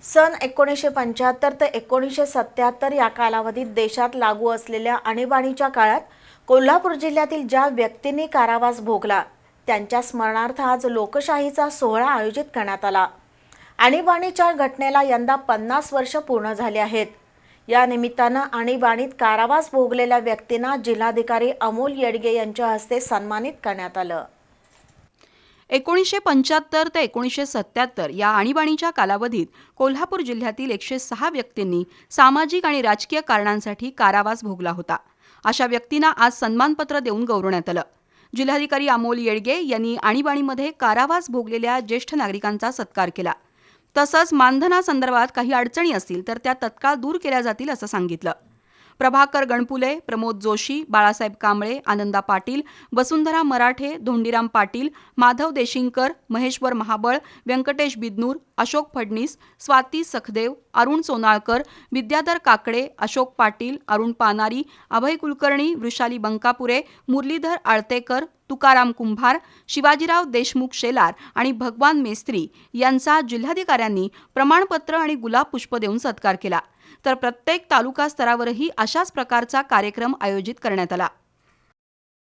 सन 1975 ते 1977 या कालावधीत देशात लागू असलेल्या आणीबाणीच्या काळात कोल्हापूर जिल्ह्यातील ज्या व्यक्तींनी कारावास भोगला त्यांच्या स्मरणार्थ आज लोकशाहीचा सोहळा आयोजित करण्यात आला। आणीबाणीच्या घटनेला यंदा 50 वर्ष पूर्ण झाली आहेत। या निमित्तानं आणीबाणीत कारावास भोगलेल्या व्यक्तींना जिल्हाधिकारी अमोल येडगे यांच्या हस्ते सन्मानित करण्यात आलं। 1975 ते 1977 या आणीबाणीच्या कालावधीत कोल्हापूर जिल्ह्यातील 106 व्यक्तींनी सामाजिक आणि राजकीय कारणांसाठी कारावास भोगला होता। अशा व्यक्तींना आज सन्मानपत्र देऊन गौरवण्यात आलं। जिल्हाधिकारी अमोल येडगे यांनी आणीबाणीमध्ये कारावास भोगलेल्या ज्येष्ठ नागरिकांचा सत्कार केला। तसंच मानधनासंदर्भात काही अडचणी असतील तर त्या तत्काळ दूर केल्या जातील असं सांगितलं। प्रभाकर गणपुले, प्रमोद जोशी, बाळासाहेब कांबळे, आनंदा पाटील, वसुंधरा मराठे, धोंडीराम पाटील, माधव देशिंगकर, महेश्वर महाबळ, व्यंकटेश बिदनूर, अशोक फडणीस, स्वाती सखदेव, अरुण सोनाळकर, विद्याधर काकडे, अशोक पाटील, अरुण पानारी, अभय कुलकर्णी, वृषाली बंकापुरे, मुरलीधर आळतेकर, तुकाराम कुंभार, शिवाजीराव देशमुख शेलार आणि भगवान मेस्त्री यांचा जिल्हाधिकाऱ्यांनी प्रमाणपत्र आणि गुलाब पुष्प देऊन सत्कार केला। तर प्रत्येक तालुका स्तरावरही अशाच प्रकारचा कार्यक्रम आयोजित करण्यात आला।